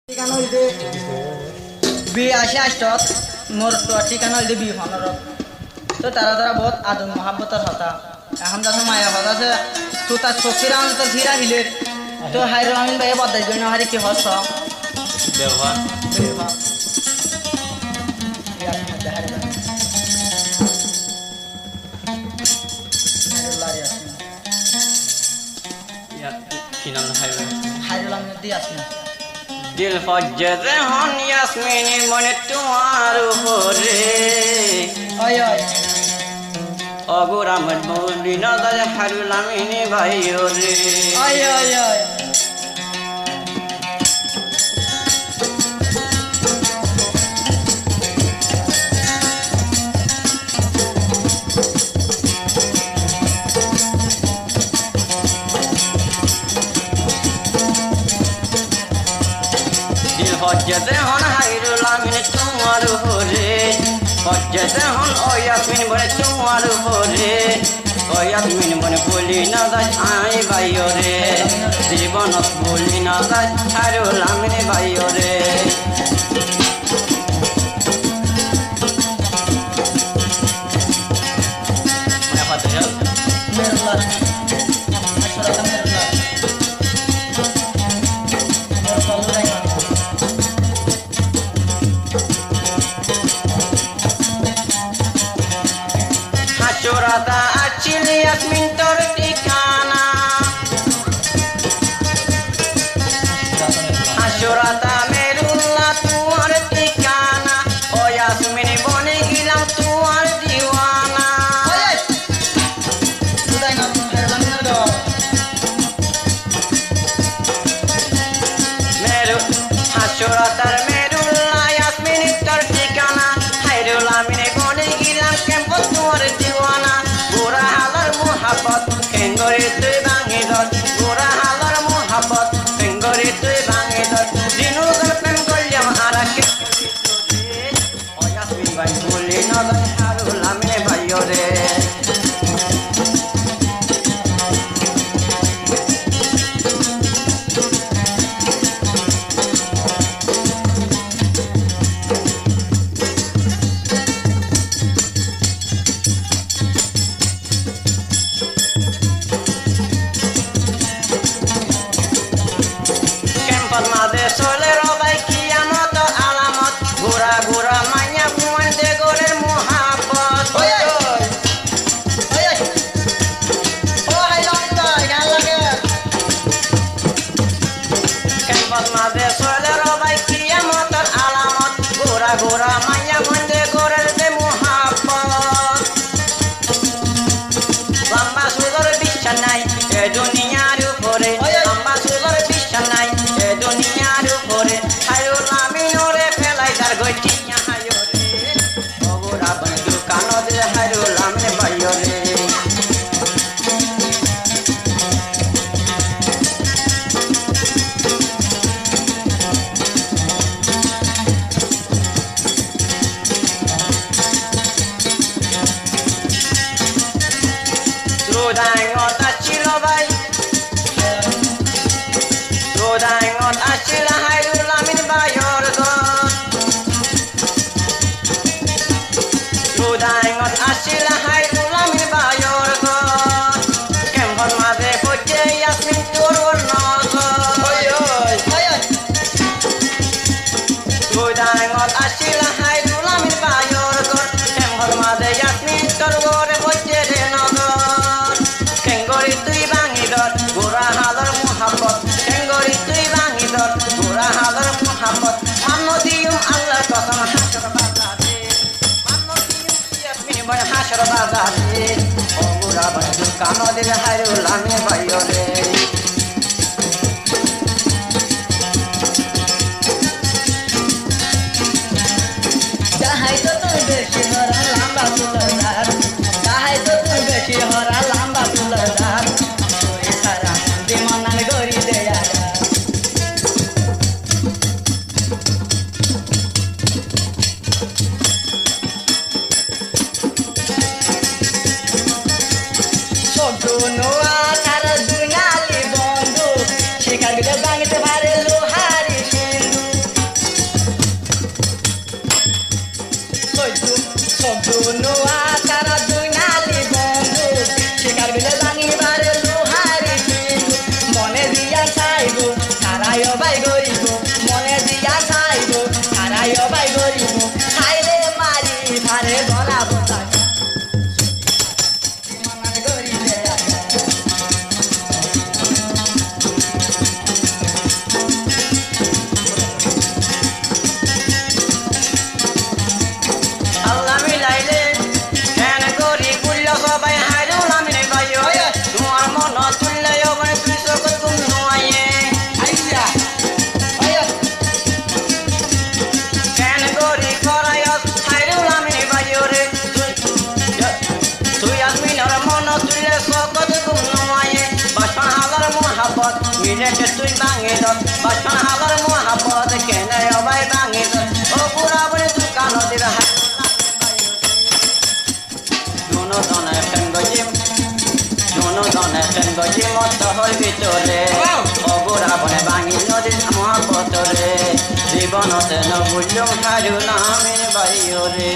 ঠিকানা হইতে বিয়ে আসে আসত মোর তো ঠিকানা হইতে বিয়ে ফানোর তো তারা তারা বহুত আদর মহাব্বতের হতা এখন যাতে মায়া হতা আছে তো তার চোখের আমার তো ফিরা হিলে তো হাইরো আমি ভাই বদাই গই না হারি কি হস ব্যবহার কি নাম হাইরো আমি দিয়ে আসি দিল ফজ্জে হন ইয়াসমিনী মনে তোমার উপরে ওই ওই অগুর আমার বলি না দাদা হারুল আমিনী ভাই রে ওই ওই ওই ফজ্জে হন হাইরুল আমিনী তোমার উপরে ফজ্জে হন ও ইয়াসমিন বলে তোমার উপরে ও ইয়াসমিন বলে বলি না দাস আই ভাই রে জীবন বলি না দাস হারুল আমিনী ভাই রে মেরুল্লাহ আসরাতা মেরুল্লাহ মোর কলরাই মানে হাসুরাতা আছিল ইয়াসমিন তোর ঠিকানা হাসুরাতা মেরুল্লাহ তোমার ঠিকানা ও ইয়াসমিন বনে গেলাম তোমার দিওয়ানা উদয় না মেরুল্লাহ দো মেরু হাসুরাতার মেরুল্লাহ ইয়াসমিন তোর ঠিকানা হাইরুল আমিনে বনে গেলাম কেমন তোমার দিওয়ানা গোরা হালার মোহাব্বত কেঙ্গরে তুই ভাঙি ধর গোরা হালার মোহাব্বত কেঙ্গরে তুই ভাঙি ধর দিনু প্রেম করলাম আর কে ও ইয়াসমিন ভাই বলি না হারুল আমিনে ভাই রে কেম্পল মাদে চলে রবাই কিয়ামত আলামত গোরা গোরা মাইয়া কুমান দে গোরের মোহাব্বত ওই ওই ওই ও হাইলো তো গান লাগে কেম্পল মাদে চলে রবাই কিয়ামত আলামত গোরা গোরা মাইয়া কুমান দে গোরের দে মোহাব্বত লম্বা সুদর বিশ্বাস নাই এ দুনিয়ার উপরে লম্বা সুদর বিশ্বাস নাই এ দুনিয়ার উপরে হায়ুল আমিনরে ফেলাই তার গটিয়া হায়রে ওরা বন্ধু কানো দে হায়ুল আমিন ভাইরে রোদাঙ্গত ছিল ভাই রোদাঙ্গত আছিল হায়ুল আমিন ভাইর ঘর রোদাঙ্গত আছিল হায়ুল আমিন ভাইর ঘর কেম্পর মাঝে পড়ছে ইয়াসমিন তোর নজর ওই ওই ওই ওই রোদাঙ্গত আছিল হায়ুল আমিন ভাইর ঘর কেম্পর মাঝে ইয়াসমিন তোর ঘরে পড়ছে রে নজর কেঙ্গরি তুই ভাঙি ধর গোরা হালার মোহাব্বত কেঙ্গরি তুই ভাঙি ধর গোরা হালার মোহাব্বত মান্য দিউম আল্লাহর কসম হাসর বাজারে মান্য দিউম ইয়াসমিন ভাই হাসর বাজারে ও গোরা বন্ধু কানো দিলে হায়ুল আমিন ভাইরে যাহাই তো তুই বেশি হরা লম্বা তুলদার যাহাই তো তুই বেশি হরা লম্বা তুলদার তুই সারা মন্দি মনান গরি দেয়া ছোট নোয়া তার দুনালি বন্ধু শিকার বিলে ভাঙতে পারে লোহারি সিন্ধু রেটে তুই ভাঙি দর বাসন হালার মহাপদ কেনে অবাই ভাঙি দর ও বুড়া বুড়ি দুকা নদীর হাই দুনো জনে টেঙ্গজি মত হল ভিতরে ও বুড়া বনে ভাঙি নদীর মহাপতরে জীবনতে নবুল্যম হারুলামের বাইরে